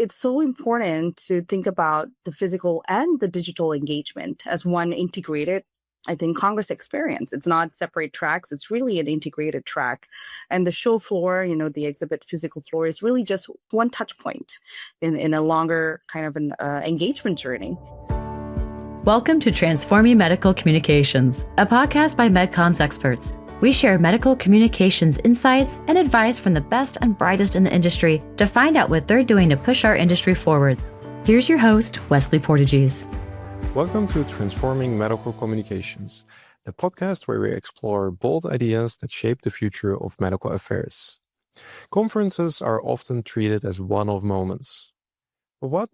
it's so important to think about the physical and the digital engagement as one integrated, I think, Congress experience. It's not separate tracks. It's really an integrated track. And the show floor, the exhibit physical floor is really just one touch point in a longer kind of an engagement journey. Welcome to Transforming Medical Communications, a podcast by MedComms experts. We share medical communications insights and advice from the best and brightest in the industry to find out what they're doing to push our industry forward. Here's your host, Wesley Portegies. Welcome to Transforming Medical Communications, the podcast where we explore bold ideas that shape the future of medical affairs. Conferences are often treated as one-off moments. But what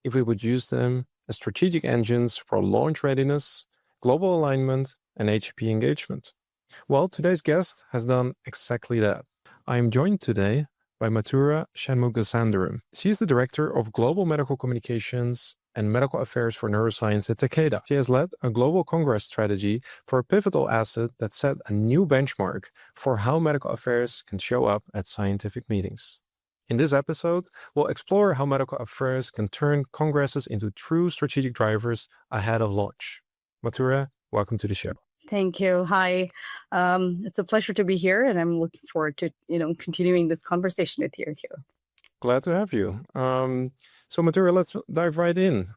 if we would use them as strategic engines for launch readiness, global alignment, and HCP engagement? Well, today's guest has done exactly that. I am joined today by Mathura Shanmugasundaram. She is the Director of Global Medical Communications and Medical Affairs for Neuroscience at Takeda. She has led a global congress strategy for a pivotal asset that set a new benchmark for how medical affairs can show up at scientific meetings. In this episode, we'll explore how medical affairs can turn congresses into true strategic drivers ahead of launch. Mathura, welcome to the show. Thank you. Hi. It's a pleasure to be here, and I'm looking forward to, continuing this conversation with you here. Glad to have you. So Mathura, let's dive right in.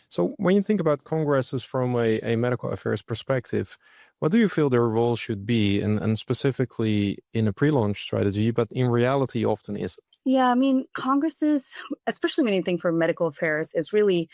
So when you think about congresses from a medical affairs perspective, what do you feel their role should be, and specifically in a pre-launch strategy, but in reality often is? Yeah, congresses, especially when you think for medical affairs, is really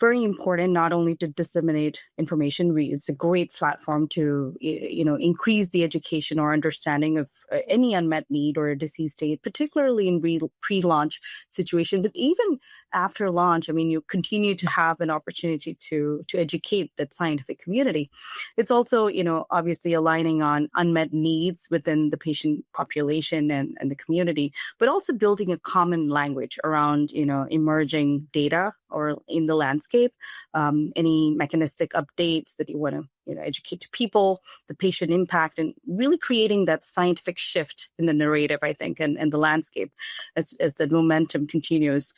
very important, not only to disseminate information. It's a great platform to, increase the education or understanding of any unmet need or a disease state, particularly in pre-launch situation. But even after launch, you continue to have an opportunity to educate that scientific community. It's also, obviously aligning on unmet needs within the patient population and the community, but also building a common language around, emerging data or in the landscape, any mechanistic updates that you want to educate to people, the patient impact, and really creating that scientific shift in the narrative, I think, and the landscape as the momentum continues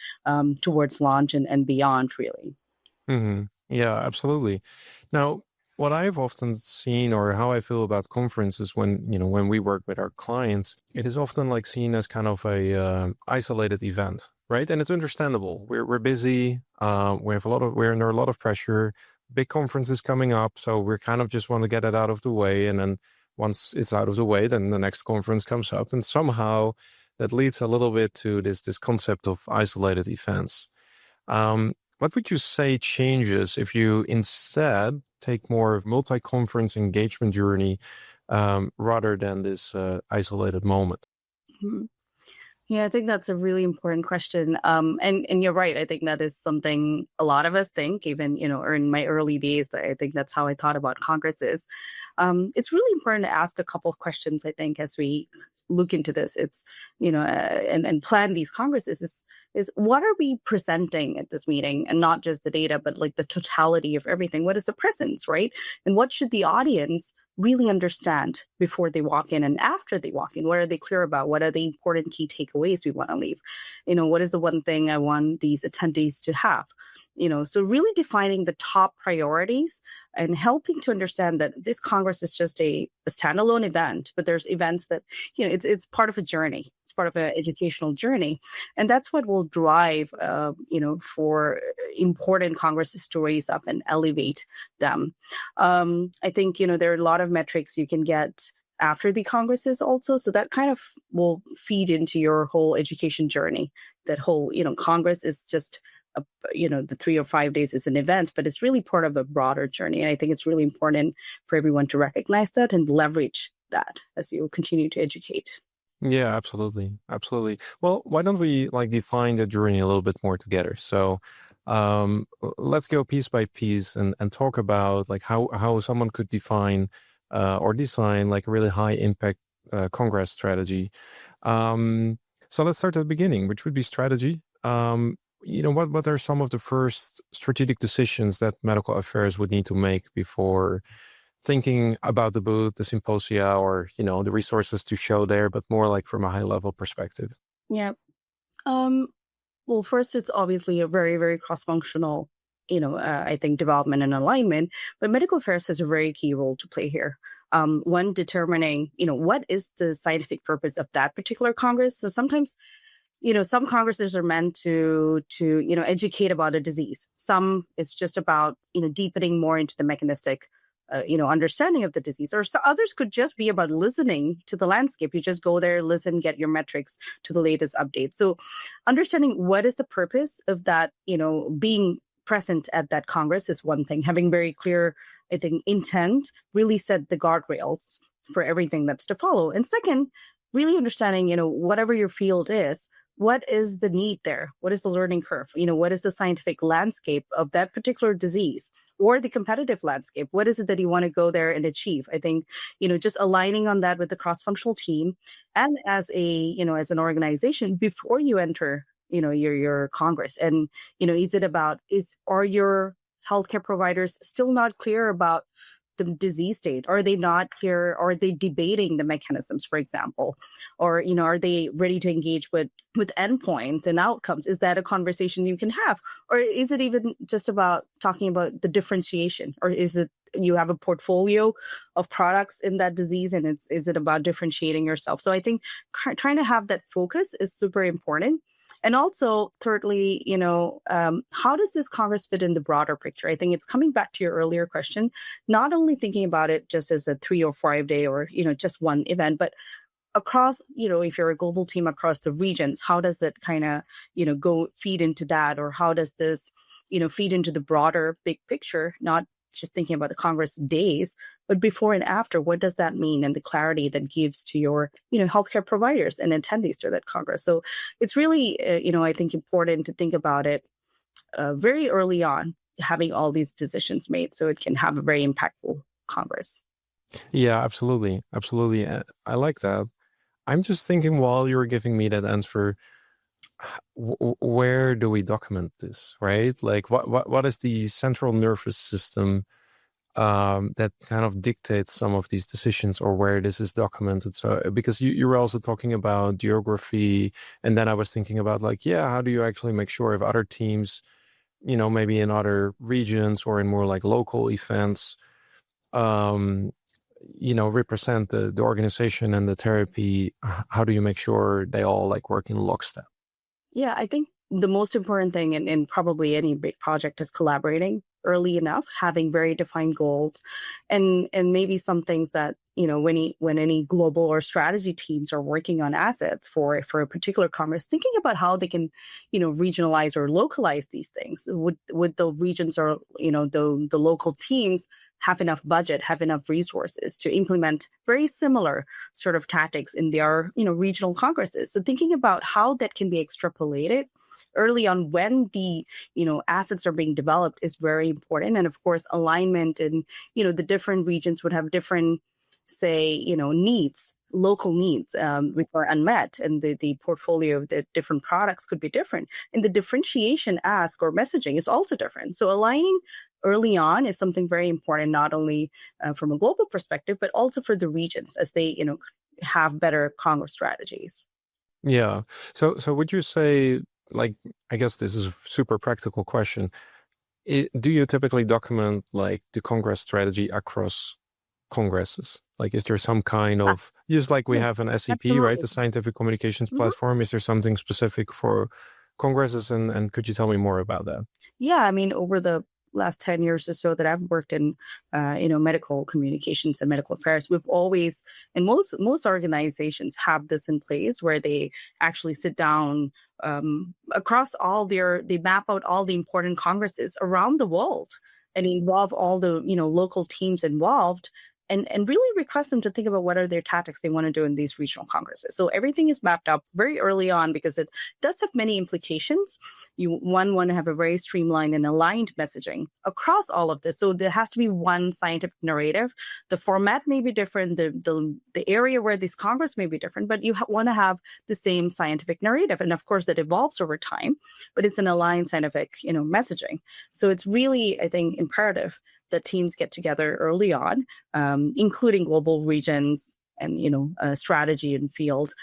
towards launch and beyond, really. Mm-hmm. Yeah, absolutely. Now, what I've often seen, or how I feel about conferences when we work with our clients, it is often seen as kind of a isolated event, right? And it's understandable. We're busy. We're under a lot of pressure. Big conferences coming up, so we're kind of just want to get it out of the way. And then once it's out of the way, then the next conference comes up, and somehow that leads a little bit to this concept of isolated events. What would you say changes if you instead take more of multi-conference engagement journey rather than this isolated moment? Mm-hmm. Yeah, I think that's a really important question. And you're right. I think that is something a lot of us think, even, or in my early days, I think that's how I thought about congresses. It's really important to ask a couple of questions, I think, as we look into this. It's, and plan these congresses is what are we presenting at this meeting, and not just the data, but the totality of everything. What is the presence, right? And what should the audience really understand before they walk in and after they walk in? What are they clear about? What are the important key takeaways we want to leave? What is the one thing I want these attendees to have? So really defining the top priorities and helping to understand that this Congress is just a standalone event, but there's events that, it's part of a journey. It's part of an educational journey. And that's what will drive, for important congresses to raise up and elevate them. I think, there are a lot of metrics you can get after the congresses also. So that kind of will feed into your whole education journey. That whole, Congress is just the 3 or 5 days is an event, but it's really part of a broader journey. And I think it's really important for everyone to recognize that and leverage that as you continue to educate. Yeah, absolutely. Absolutely. Well, why don't we define the journey a little bit more together? So let's go piece by piece and talk about how someone could define or design a really high impact congress strategy. So let's start at the beginning, which would be strategy. What are some of the first strategic decisions that medical affairs would need to make before thinking about the booth, the symposia, or, the resources to show there, but more from a high level perspective? Yeah. Well, first, it's obviously a very, very cross-functional, I think development and alignment, but medical affairs has a very key role to play here. One, determining, what is the scientific purpose of that particular Congress. So sometimes, some Congresses are meant to educate about a disease. Some it's just about, deepening more into the mechanistic understanding of the disease, or so others could just be about listening to the landscape. You just go there, listen, get your metrics to the latest updates. So understanding what is the purpose of that, being present at that Congress is one thing. Having very clear, I think, intent really set the guardrails for everything that's to follow. And second, really understanding, whatever your field is, what is the need there? What is the learning curve? What is the scientific landscape of that particular disease or the competitive landscape? What is it that you want to go there and achieve? I think, just aligning on that with the cross-functional team and as as an organization before you enter, your Congress. And, are your healthcare providers still not clear about the disease state? Are they not clear? Are they debating the mechanisms, for example? Or, are they ready to engage with endpoints and outcomes? Is that a conversation you can have? Or is it even just about talking about the differentiation? Or is it you have a portfolio of products in that disease and is it about differentiating yourself? So I think trying to have that focus is super important. And also, thirdly, how does this Congress fit in the broader picture? I think it's coming back to your earlier question, not only thinking about it just as a 3 or 5 day or, just one event, but across, if you're a global team across the regions, how does it kind of, go feed into that? Or how does this, feed into the broader big picture, not just thinking about the Congress days, but before and after, what does that mean? And the clarity that gives to your, healthcare providers and attendees to that Congress. So it's really, I think important to think about it very early on, having all these decisions made so it can have a very impactful Congress. Yeah, absolutely. Absolutely. I like that. I'm just thinking while you were giving me that answer, where do we document this, right? Like what is the central nervous system that kind of dictates some of these decisions or where this is documented? So because you were also talking about geography, and then I was thinking about how do you actually make sure if other teams, maybe in other regions or in more like local events, represent the organization and the therapy, how do you make sure they all work in lockstep? Yeah, I think the most important thing in probably any big project is collaborating early enough, having very defined goals, and maybe some things that, when any global or strategy teams are working on assets for a particular Congress, thinking about how they can, regionalize or localize these things. Would the regions or, the local teams have enough budget, have enough resources to implement very similar sort of tactics in their, regional Congresses? So thinking about how that can be extrapolated early on when the, assets are being developed is very important. And of course, alignment and, the different regions would have different, say, needs, local needs, which are unmet, and the portfolio of the different products could be different. And the differentiation ask or messaging is also different. So aligning early on is something very important, not only from a global perspective, but also for the regions as they, have better Congress strategies. Yeah. So would you say, I guess this is a super practical question. Do you typically document the Congress strategy across Congresses? Is there some kind of, just like we have an SCP, absolutely. right? The Scientific Communications Platform. Is there something specific for Congresses? And could you tell me more about that? Yeah, I mean, over the last 10 years or so that I've worked in, medical communications and medical affairs, we've always, and most organizations have this in place where they actually sit down across they map out all the important Congresses around the world and involve all the, local teams involved. And really request them to think about what are their tactics they want to do in these regional Congresses. So everything is mapped up very early on because it does have many implications. You want to have a very streamlined and aligned messaging across all of this. So there has to be one scientific narrative. The format may be different. The area where this Congress may be different, but you want to have the same scientific narrative. And of course, that evolves over time, but it's an aligned scientific, messaging. So it's really, I think, imperative that teams get together early on, including global regions and, strategy and field,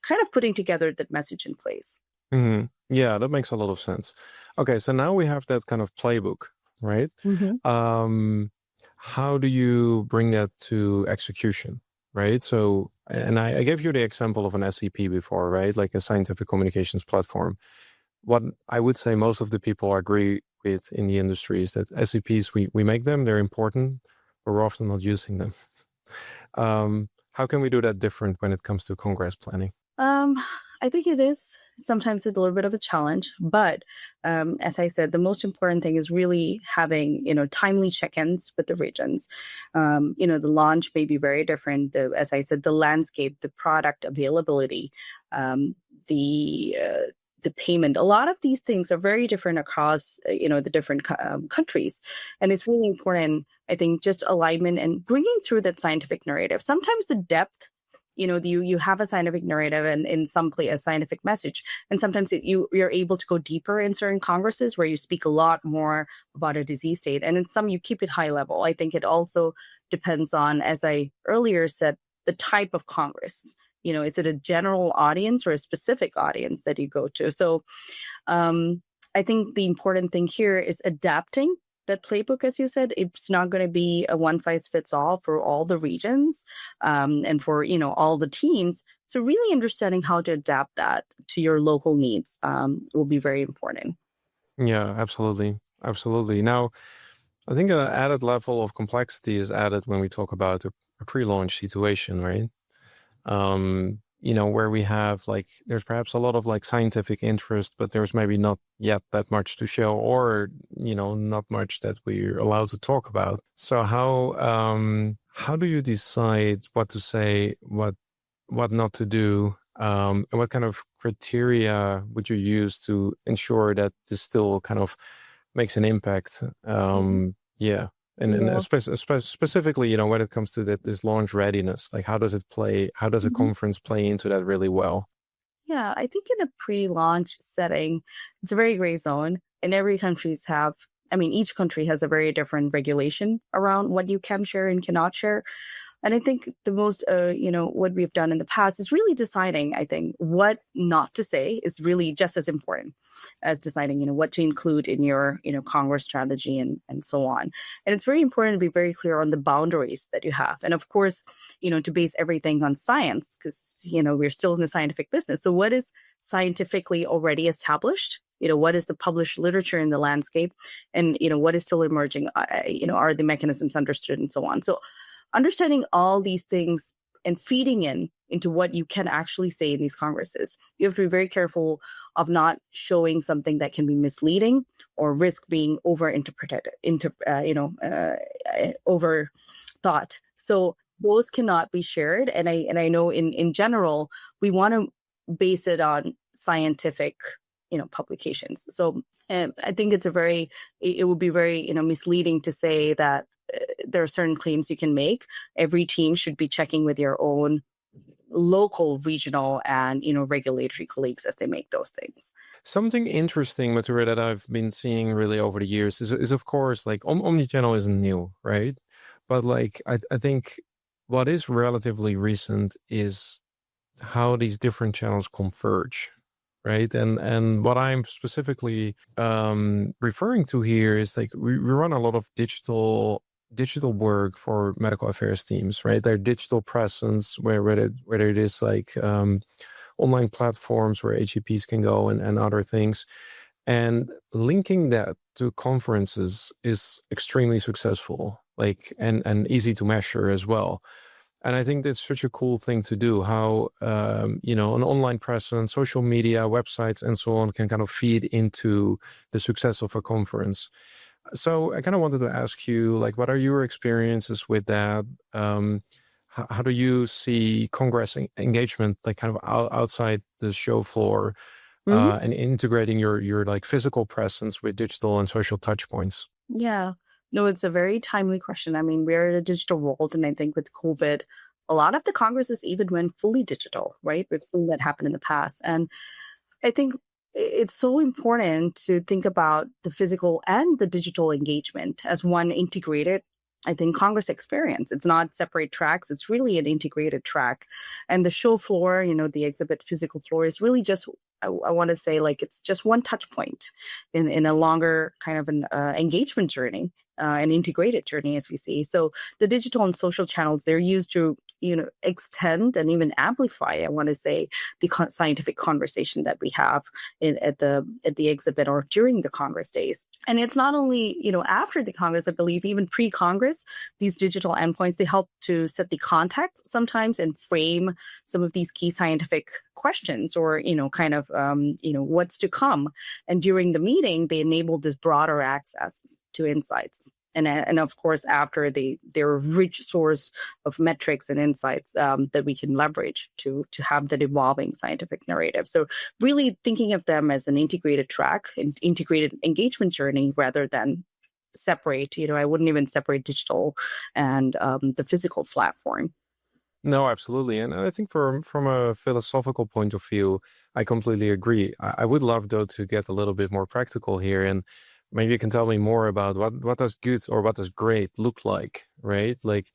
kind of putting together that message in place. Yeah, that makes a lot of sense. Okay, so now we have that kind of playbook, right? Hmm. Um, how do you bring that to execution, right? So, and I gave you the example of an SCP before, right? Like a scientific communications platform. What I would say most of the people agree with in the industry is that SCPs, we make them, they're important, but we're often not using them. How can we do that different when it comes to Congress planning? Um, I think it is sometimes a little bit of a challenge, but as I said, the most important thing is really having, timely check-ins with the regions. The launch may be very different. As I said, the landscape, the product availability, um, the payment. A lot of these things are very different across, the different countries, and it's really important. I think just alignment and bringing through that scientific narrative. Sometimes the depth, you have a scientific narrative and in some place a scientific message, and sometimes you're able to go deeper in certain congresses where you speak a lot more about a disease state, and in some you keep it high level. I think it also depends on, as I earlier said, the type of congress. Is it a general audience or a specific audience that you go to? So I think the important thing here is adapting that playbook. As you said, it's not going to be a one size fits all for all the regions, and for all the teams. So really understanding how to adapt that to your local needs will be very important. Yeah, absolutely. Absolutely. Now, I think an added level of complexity is added when we talk about a pre-launch situation, right? Where we have like, there's perhaps a lot of like scientific interest, but there's maybe not yet that much to show, or, not much that we're allowed to talk about. So how do you decide what to say, what not to do? And what kind of criteria would you use to ensure that this still kind of makes an impact? Mhm. Yeah. And Yeah. specifically, when it comes to this launch readiness, like how does it play? How does a Mhm. conference play into that really well? Yeah, I think in a pre-launch setting, it's a very gray zone, and each country has a very different regulation around what you can share and cannot share. And I think the most, what we've done in the past is really deciding, I think, what not to say is really just as important as deciding, what to include in your, Congress strategy and so on. And it's very important to be very clear on the boundaries that you have. And of course, to base everything on science, because, we're still in the scientific business. So what is scientifically already established? What is the published literature in the landscape, and what is still emerging, are the mechanisms understood, and so on. So understanding all these things and feeding into what you can actually say in these congresses, you have to be very careful of not showing something that can be misleading or risk being overinterpreted, over thought. So those cannot be shared. And I know in general we want to base it on scientific publications. So I think it would be very misleading to say that there are certain claims you can make. Every team should be checking with your own local, regional, and regulatory colleagues as they make those things. Something interesting, Mathura, that I've been seeing really over the years is of course, like omnichannel isn't new, right? But like, I think what is relatively recent is how these different channels converge, right? And what I'm specifically referring to here is like we run a lot of digital work for medical affairs teams, right? Their digital presence, whether it is like online platforms where HCPs can go and other things, and linking that to conferences is extremely successful, like and easy to measure as well. And I think that's such a cool thing to do, how, an online presence, social media, websites, and so on can kind of feed into the success of a conference. So I kind of wanted to ask you, like, what are your experiences with that? How do you see Congress engagement, like kind of outside the show floor, Hmm. and integrating your like physical presence with digital and social touch points? Yeah. No, it's a very timely question. I mean, we're in a digital world, and I think with COVID, a lot of the congresses even went fully digital, right? We've seen that happen in the past. And I think it's so important to think about the physical and the digital engagement as one integrated, I think, Congress experience. It's not separate tracks, it's really an integrated track. And the show floor, the exhibit physical floor, is really just I want to say like it's just one touch point in a longer kind of an engagement journey, an integrated journey, as we see. So the digital and social channels, they're used to, extend and even amplify, I want to say, the scientific conversation that we have at the exhibit or during the Congress days. And it's not only, after the Congress, I believe even pre-Congress, these digital endpoints, they help to set the context sometimes and frame some of these key scientific questions or, kind of, what's to come. And during the meeting, they enable this broader access to insights. And of course, after they're a rich source of metrics and insights that we can leverage to have that evolving scientific narrative. So really thinking of them as an integrated track, an integrated engagement journey rather than separate. I wouldn't even separate digital and the physical platform. No, absolutely. And I think from a philosophical point of view, I completely agree. I would love, though, to get a little bit more practical here. And maybe you can tell me more about what does good or what does great look like, right? Like,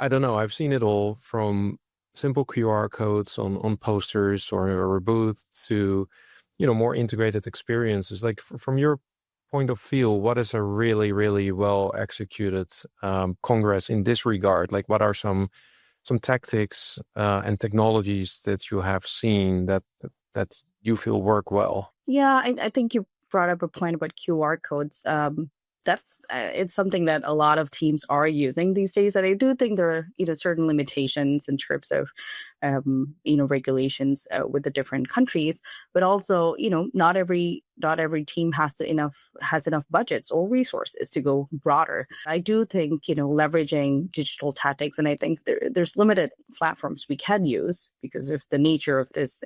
I don't know. I've seen it all from simple QR codes on posters or a booth to, more integrated experiences. Like from your point of view, what is a really, really well executed Congress in this regard? Like, what are some tactics and technologies that you have seen that you feel work well? Yeah, I think you brought up a point about QR codes. That's it's something that a lot of teams are using these days, and I do think there are certain limitations in terms of regulations with the different countries, but also not every team has enough budgets or resources to go broader. I do think leveraging digital tactics, and I think there's limited platforms we can use because of the nature of this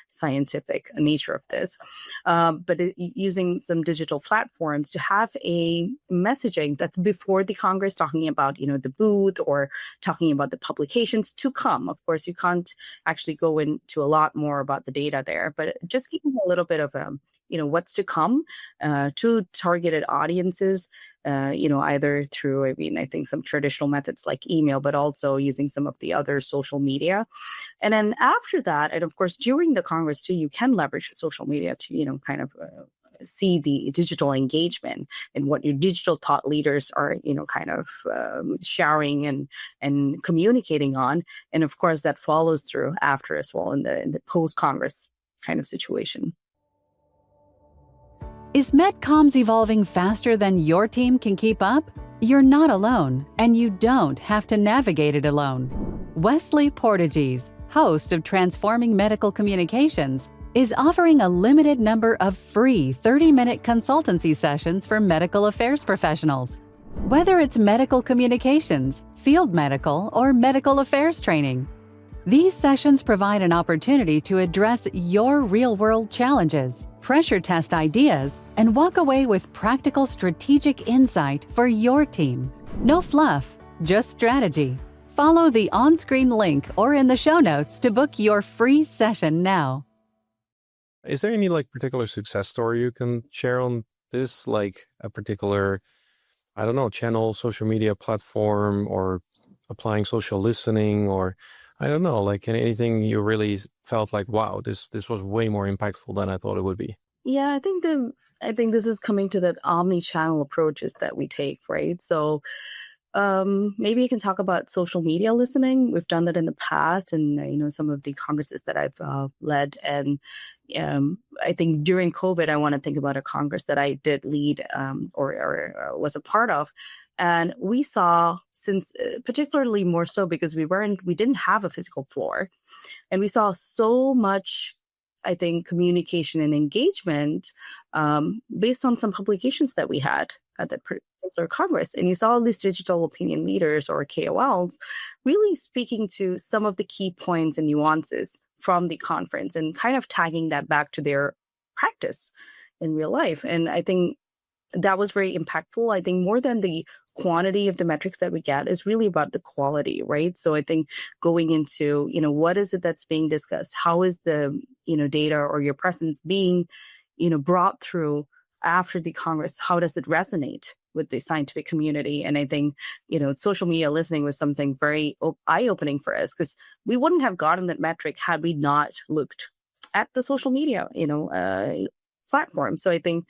scientific nature of this, but using some digital platforms to have a messaging that's before the Congress, talking about the booth or talking about the publications to come. Of course, you can't actually go into a lot more about the data there, but just giving a little bit of what's to come to targeted audiences, either through, I think some traditional methods like email, but also using some of the other social media. And then after that, and of course, during the Congress too, you can leverage social media to, kind of see the digital engagement and what your digital thought leaders are, kind of sharing and communicating on. And of course, that follows through after as well in the post-Congress kind of situation. Is MedComms evolving faster than your team can keep up? You're not alone, and you don't have to navigate it alone. Wesley Portegies, host of Transforming Medical Communications, is offering a limited number of free 30-minute consultancy sessions for medical affairs professionals. Whether it's medical communications, field medical, or medical affairs training, these sessions provide an opportunity to address your real-world challenges, pressure test ideas, and walk away with practical strategic insight for your team. No fluff, just strategy. Follow the on-screen link or in the show notes to book your free session now. Is there any particular success story you can share on this, like a particular, I don't know, channel, social media platform, or applying social listening, or I don't know, anything you really felt like, wow, this was way more impactful than I thought it would be? Yeah, I think this is coming to that omni-channel approaches that we take, right? So maybe you can talk about social media listening. We've done that in the past, and some of the congresses that I've led. And I think during COVID, I want to think about a congress that I did lead or was a part of, and we saw, since particularly more so because we didn't have a physical floor, and we saw so much, I think, communication and engagement based on some publications that we had at that particular Congress. And you saw all these digital opinion leaders or KOLs really speaking to some of the key points and nuances from the conference and kind of tagging that back to their practice in real life. And I think that was very impactful. I think more than the quantity of the metrics that we get is really about the quality, right? So I think going into, what is it that's being discussed? How is the, data or your presence being, brought through after the Congress? How does it resonate with the scientific community? And I think, social media listening was something very eye-opening for us, because we wouldn't have gotten that metric had we not looked at the social media, platform. So I think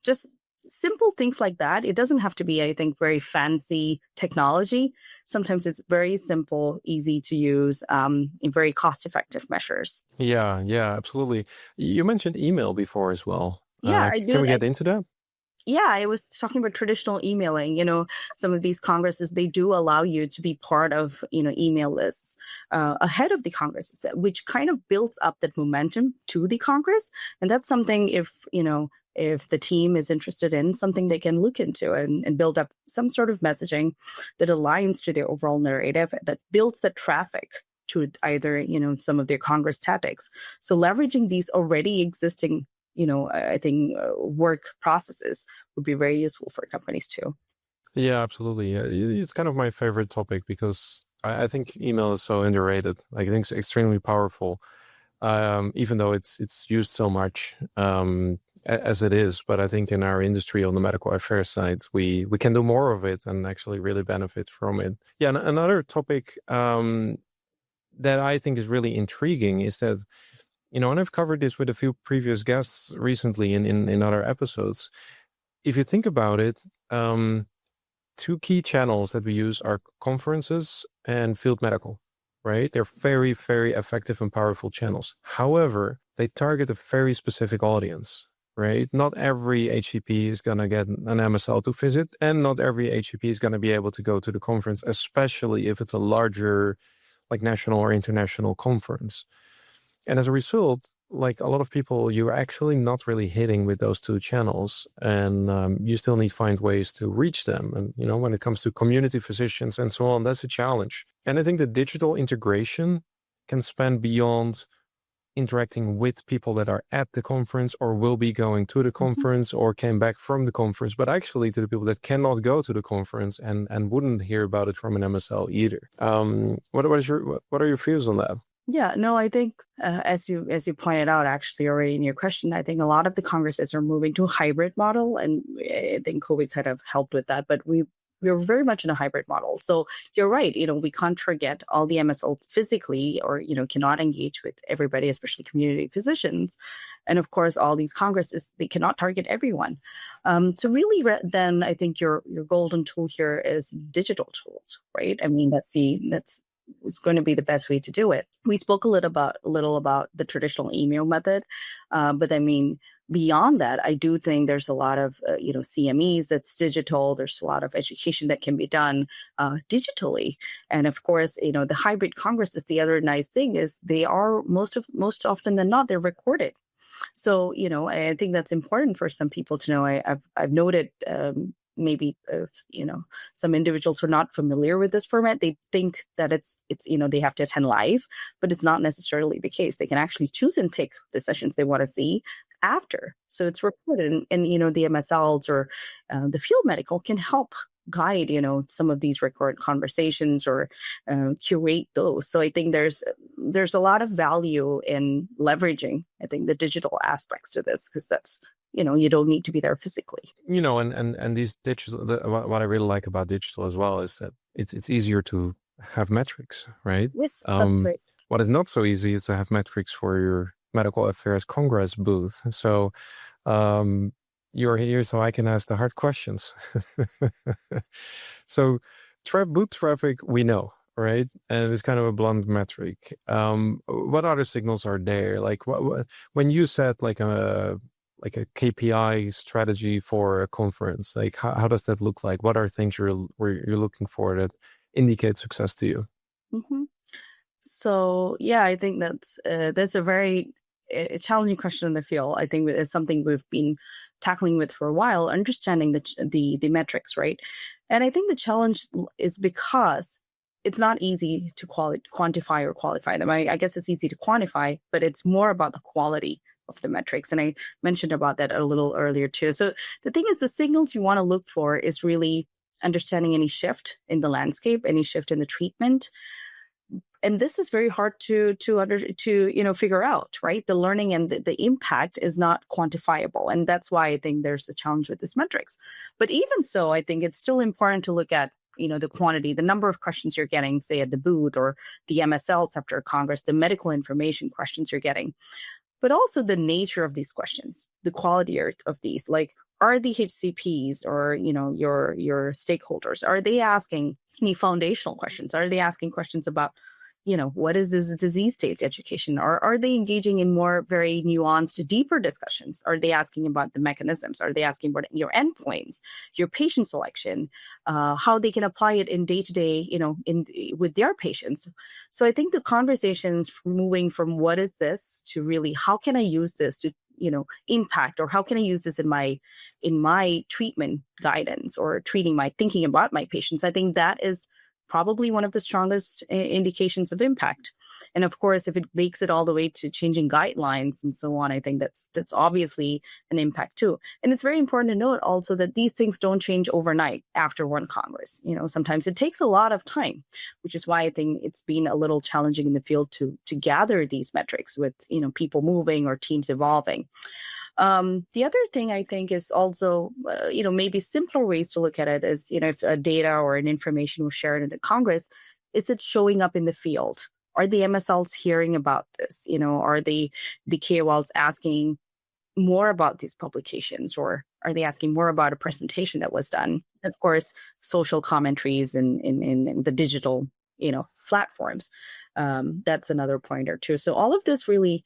just simple things like that. It doesn't have to be, I think, very fancy technology. Sometimes it's very simple, easy to use, in very cost-effective measures. Yeah, absolutely. You mentioned email before as well. Yeah, I do. Can we get into that? Yeah, I was talking about traditional emailing. Some of these congresses, they do allow you to be part of, email lists ahead of the congresses, which kind of builds up that momentum to the Congress. And that's something if the team is interested in, something they can look into and build up some sort of messaging that aligns to their overall narrative, that builds the traffic to either, some of their Congress tactics. So leveraging these already existing I think work processes would be very useful for companies too. Yeah, absolutely. It's kind of my favorite topic because I think email is so underrated. Like, I think it's extremely powerful, even though it's used so much as it is. But I think in our industry, on the medical affairs side, we can do more of it and actually really benefit from it. Yeah, and another topic that I think is really intriguing is that, and I've covered this with a few previous guests recently in other episodes. If you think about it, two key channels that we use are conferences and field medical, right? They're very, very effective and powerful channels. However, they target a very specific audience, right? Not every HCP is going to get an MSL to visit, and not every HCP is going to be able to go to the conference, especially if it's a larger, like, national or international conference. And as a result, like, a lot of people, you're actually not really hitting with those two channels, and you still need to find ways to reach them. And, when it comes to community physicians and so on, that's a challenge. And I think the digital integration can span beyond interacting with people that are at the conference or will be going to the conference or came back from the conference, but actually to the people that cannot go to the conference and wouldn't hear about it from an MSL either. What are your views on that? Yeah, no, I think as you pointed out actually already in your question, I think a lot of the congresses are moving to a hybrid model, and I think COVID kind of helped with that. But we're very much in a hybrid model. So you're right. We can't target all the MSLs physically, or cannot engage with everybody, especially community physicians. And of course, all these congresses, they cannot target everyone. So really, then I think your golden tool here is digital tools, right? I mean, it's going to be the best way to do it. We spoke a little about the traditional email method, but I mean, beyond that, I do think there's a lot of CMEs that's digital. There's a lot of education that can be done digitally, and of course, the hybrid congresses. The other nice thing is they are most often than not, they're recorded. So I think that's important for some people to know. I've noted. Maybe some individuals who are not familiar with this format, they think that it's they have to attend live, but it's not necessarily the case. They can actually choose and pick the sessions they want to see after. So it's recorded, and the MSLs or the field medical can help guide some of these record conversations or curate those. So I think there's a lot of value in leveraging, I think, the digital aspects to this, because that's you don't need to be there physically. And these digital, what I really like about digital as well is that it's easier to have metrics, right? Yes, that's right. What is not so easy is to have metrics for your medical affairs congress booth. So you're here so I can ask the hard questions. So booth traffic, we know, right? And it's kind of a blunt metric. What other signals are there? Like when you set like a KPI strategy for a conference, like how does that look like? What are things you're looking for that indicate success to you? Mm-hmm. So yeah, I think that's a very challenging question in the field. I think it's something we've been tackling with for a while, understanding the metrics, right? And I think the challenge is because it's not easy to quantify or qualify them. I guess it's easy to quantify, but it's more about the quality of the metrics. And I mentioned about that a little earlier too. So the thing is, the signals you want to look for is really understanding any shift in the landscape, any shift in the treatment. And this is very hard to figure out, right? The learning and the impact is not quantifiable. And that's why I think there's a challenge with these metrics. But even so, I think it's still important to look at, the quantity, the number of questions you're getting, say at the booth, or the MSLs after a Congress, the medical information questions you're getting, but also the nature of these questions, the quality of these. Like, are the HCPs or your stakeholders, are they asking any foundational questions? Are they asking questions about what is this disease state education? Or are they engaging in more very nuanced, deeper discussions? Are they asking about the mechanisms? Are they asking about your endpoints, your patient selection, how they can apply it in day-to-day, with their patients? So I think the conversations moving from what is this to really how can I use this to impact, or how can I use this in my treatment guidance or thinking about my patients. I think that is probably one of the strongest indications of impact. And of course, if it makes it all the way to changing guidelines and so on, I think that's obviously an impact too. And it's very important to note also that these things don't change overnight after one Congress. Sometimes it takes a lot of time, which is why I think it's been a little challenging in the field to gather these metrics with, people moving or teams evolving. The other thing I think is also, maybe simpler ways to look at it is, if data or an information was shared in a Congress, is it showing up in the field? Are the MSLs hearing about this? Are the KOLs asking more about these publications, or are they asking more about a presentation that was done? Of course, social commentaries in the digital, platforms. That's another pointer too. So all of this really,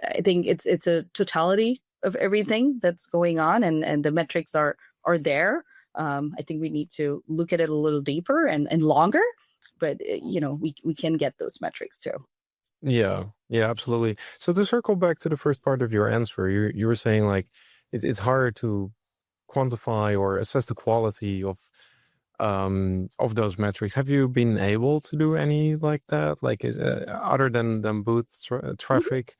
I think it's a totality of everything that's going on, and the metrics are there. I think we need to look at it a little deeper and longer, but we can get those metrics too. Yeah, absolutely. So to circle back to the first part of your answer, you were saying like it's hard to quantify or assess the quality of those metrics. Have you been able to do any like that, like other than booth traffic?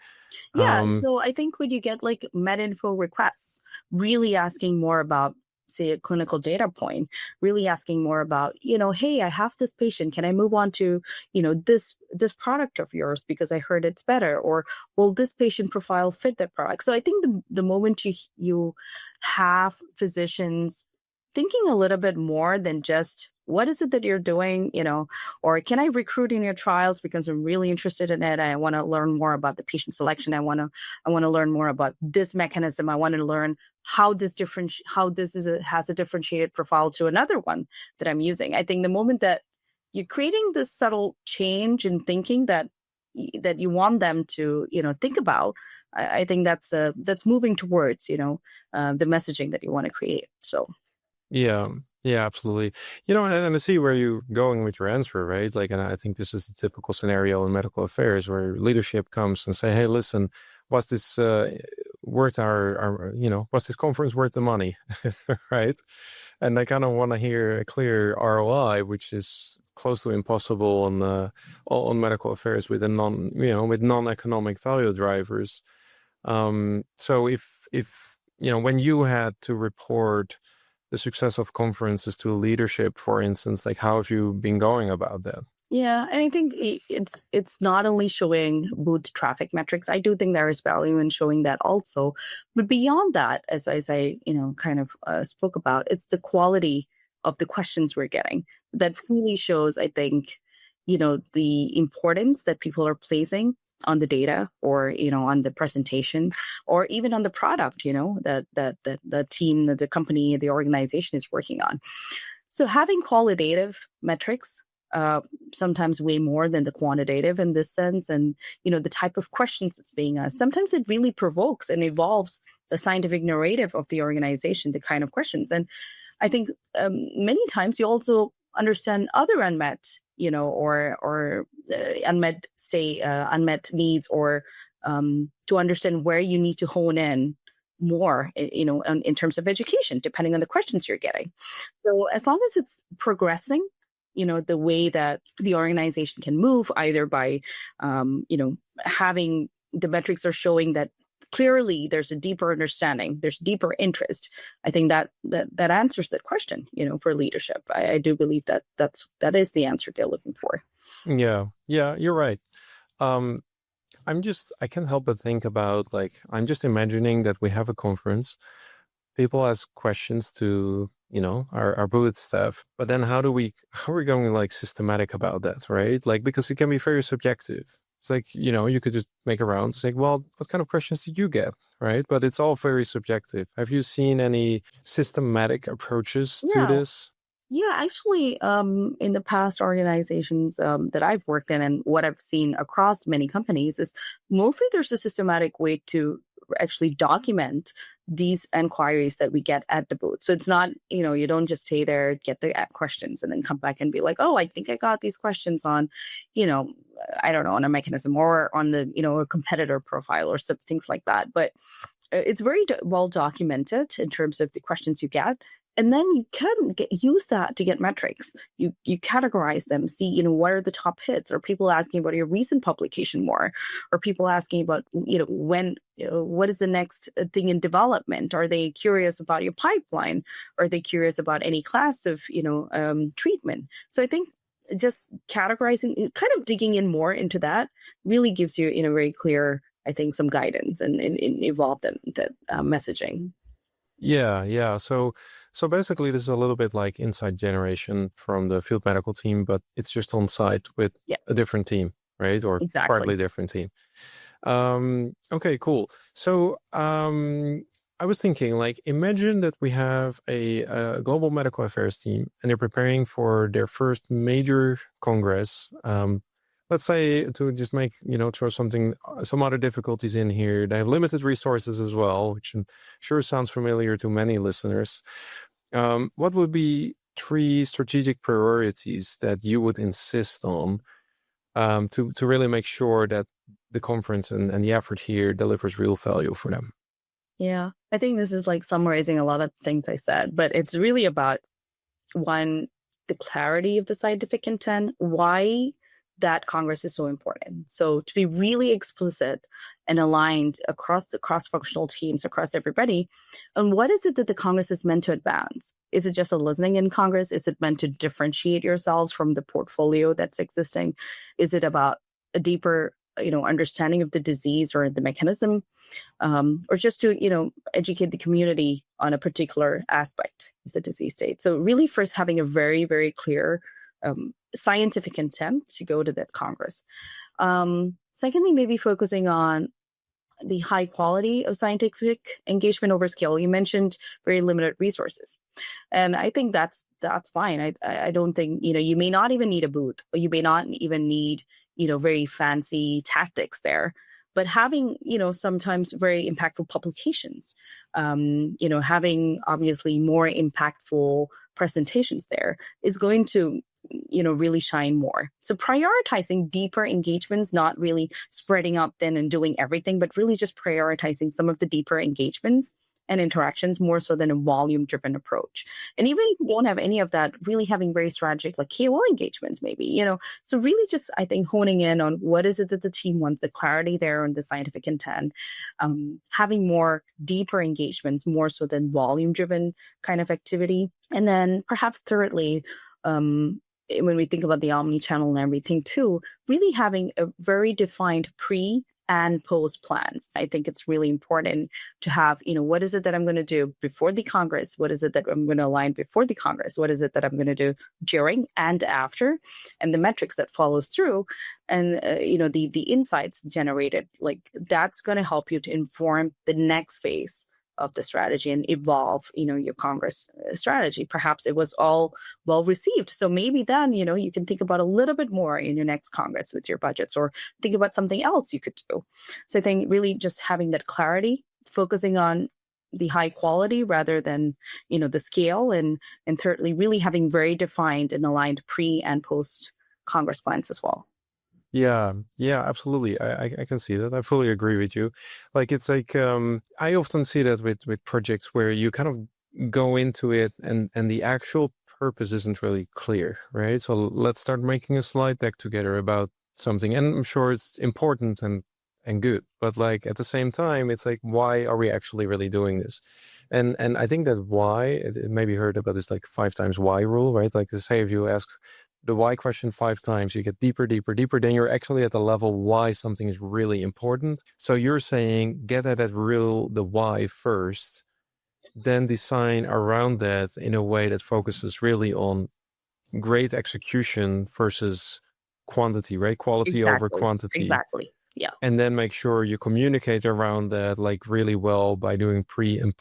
Yeah, so I think when you get like MedInfo requests, really asking more about, say, a clinical data point, really asking more about, hey, I have this patient, can I move on to, this product of yours because I heard it's better, or will this patient profile fit that product? So I think the moment you have physicians thinking a little bit more than just what is it that you're doing, or can I recruit in your trials because I'm really interested in it. I want to learn more about the patient selection. I want to learn more about this mechanism. I want to learn how this has a differentiated profile to another one that I'm using. I think the moment that you're creating this subtle change in thinking that you want them to, think about, I think that's moving towards, the messaging that you want to create. So. Yeah, absolutely. And I see where you're going with your answer, right? Like, and I think this is the typical scenario in medical affairs where leadership comes and say, "Hey, listen, was this worth our was this conference worth the money?" Right? And I kind of want to hear a clear ROI, which is close to impossible on medical affairs with with non-economic value drivers. So if when you had to report the success of conferences to leadership, for instance, like how have you been going about that? Yeah, and I think it's not only showing booth traffic metrics. I do think there is value in showing that also, but beyond that, as I kind of spoke about, it's the quality of the questions we're getting that truly shows, I think, the importance that people are placing on the data, or on the presentation, or even on the product, that the team, that the company, the organization is working on. So having qualitative metrics, sometimes way more than the quantitative in this sense, and the type of questions that's being asked, sometimes it really provokes and evolves the scientific narrative of the organization, the kind of questions. And I think many times you also understand other unmet or unmet needs, or to understand where you need to hone in more, in terms of education, depending on the questions you're getting. So as long as it's progressing, the way that the organization can move, either by, having the metrics are showing that clearly there's a deeper understanding, there's deeper interest. I think that answers that question, for leadership. I do believe that is the answer they're looking for. Yeah, you're right. I can't help but think about, like, I'm just imagining that we have a conference. People ask questions to our booth staff. But then how are we going like systematic about that, right? Like, because it can be very subjective. It's like, you could just make a round saying, well, what kind of questions did you get? Right. But it's all very subjective. Have you seen any systematic approaches to Yeah. this? Yeah, actually, in the past organizations that I've worked in and what I've seen across many companies is mostly there's a systematic way to actually document these inquiries that we get at the booth. So it's not, you don't just stay there, get the questions, and then come back and be like, oh, I think I got these questions on, I don't know, on a mechanism or on the, a competitor profile or some things like that. But it's very well documented in terms of the questions you get. And then you can use that to get metrics. You categorize them, see, what are the top hits? Are people asking about your recent publication more? Or people asking about, when, what is the next thing in development? Are they curious about your pipeline? Are they curious about any class of, treatment? So I think just categorizing, kind of digging in more into that really gives you, very clear, I think, some guidance and evolve that messaging. Yeah. So basically, this is a little bit like insight generation from the field medical team, but it's just on site with a different team, right? Or Exactly. partly different team. Okay, cool. So I was thinking, like, imagine that we have a global medical affairs team, and they're preparing for their first major congress. Let's say, to just make, throw some other difficulties in here. They have limited resources as well, which I'm sure sounds familiar to many listeners. What would be 3 strategic priorities that you would insist on to really make sure that the conference and the effort here delivers real value for them? Yeah, I think this is like summarizing a lot of things I said, but it's really about, one, the clarity of the scientific intent, why that Congress is so important. So to be really explicit and aligned across the cross-functional teams, across everybody, and what is it that the Congress is meant to advance? Is it just a listening in Congress? Is it meant to differentiate yourselves from the portfolio that's existing? Is it about a deeper, understanding of the disease or the mechanism, or just to, educate the community on a particular aspect of the disease state? So really first having a very, very clear scientific intent to go to that Congress. Secondly, maybe focusing on the high quality of scientific engagement over scale. You mentioned very limited resources, and I think that's fine. I don't think, you may not even need a booth, or you may not even need, very fancy tactics there. But having, sometimes very impactful publications, having obviously more impactful presentations there is going to, really shine more. So prioritizing deeper engagements, not really spreading out then and doing everything, but really just prioritizing some of the deeper engagements and interactions more so than a volume-driven approach. And even if you don't have any of that, really having very strategic, like KOL engagements, maybe, So really just, I think, honing in on what is it that the team wants, the clarity there on the scientific intent, having more deeper engagements, more so than volume-driven kind of activity. And then perhaps thirdly, when we think about the omni-channel and everything too, really having a very defined pre and post plans. I think it's really important to have, what is it that I'm going to do before the Congress? What is it that I'm going to align before the Congress? What is it that I'm going to do during and after? And the metrics that follows through, and, the insights generated, like that's going to help you to inform the next phase of the strategy and evolve, your Congress strategy. Perhaps it was all well received. So maybe then, you can think about a little bit more in your next Congress with your budgets, or think about something else you could do. So I think really just having that clarity, focusing on the high quality rather than, the scale. And thirdly, really having very defined and aligned pre and post Congress plans as well. Yeah, absolutely. I can see that. I fully agree with you. Like, it's like, I often see that with projects where you kind of go into it and the actual purpose isn't really clear, right? So let's start making a slide deck together about something. And I'm sure it's important and good, but like at the same time, it's like, why are we actually really doing this? And I think that why, it maybe heard about this like 5 times why rule, right? Like to say, if you ask the why question 5 times, you get deeper, then you're actually at the level why something is really important. So you're saying get at the why first, then design around that in a way that focuses really on great execution versus quantity, right? Quality over quantity. Exactly. Yeah. And then make sure you communicate around that like really well by doing pre, during,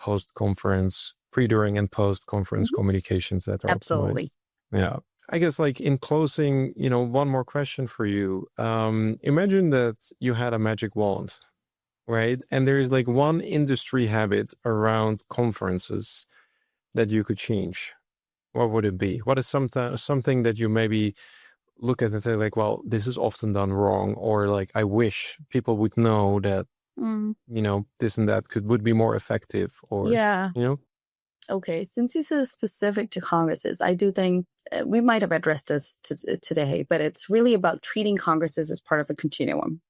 and post conference communications that are Absolutely. optimized. Yeah. I guess like in closing, one more question for you. Imagine that you had a magic wand, right? And there is like one industry habit around conferences that you could change. What would it be? What is something that you maybe look at and say like, well, this is often done wrong, or like, I wish people would know that, this and that would be more effective, or, Yeah. Okay. Since you said specific to congresses, I do think we might have addressed this today, but it's really about treating congresses as part of a continuum,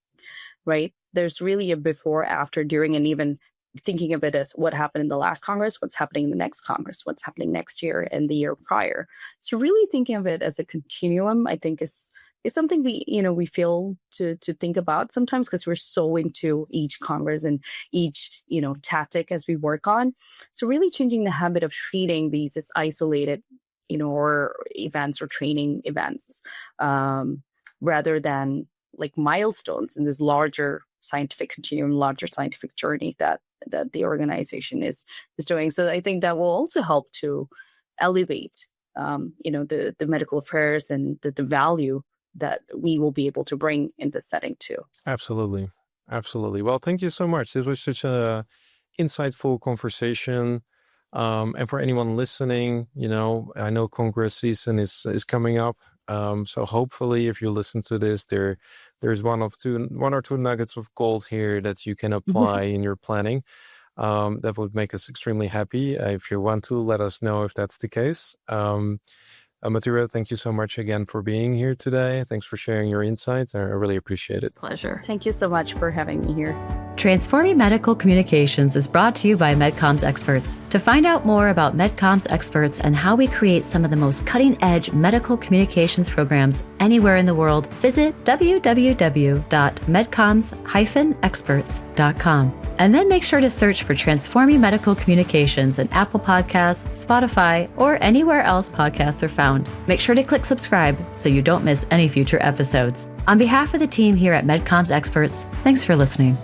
right? There's really a before, after, during, and even thinking of it as what happened in the last Congress, what's happening in the next Congress, what's happening next year and the year prior. So really thinking of it as a continuum, I think is something we feel to think about sometimes, because we're so into each Congress and each, tactic as we work on. So really changing the habit of treating these as isolated, or events or training events, rather than like milestones in this larger scientific continuum, larger scientific journey that the organization is doing. So I think that will also help to elevate, the medical affairs and the value that we will be able to bring in this setting too. Absolutely. Absolutely. Well, thank you so much. This was such a insightful conversation. And for anyone listening, I know Congress season is coming up. So hopefully if you listen to this, there's one or two nuggets of gold here that you can apply in your planning. That would make us extremely happy. If you want to, let us know if that's the case. Mathura, thank you so much again for being here today. Thanks for sharing your insights. I really appreciate it. Pleasure. Thank you so much for having me here. Transforming Medical Communications is brought to you by MedCom's experts. To find out more about MedCom's experts and how we create some of the most cutting-edge medical communications programs anywhere in the world, visit www.medcoms-experts.com. And then make sure to search for Transforming Medical Communications in Apple Podcasts, Spotify, or anywhere else podcasts are found. Make sure to click subscribe so you don't miss any future episodes. On behalf of the team here at MedCom's experts, thanks for listening.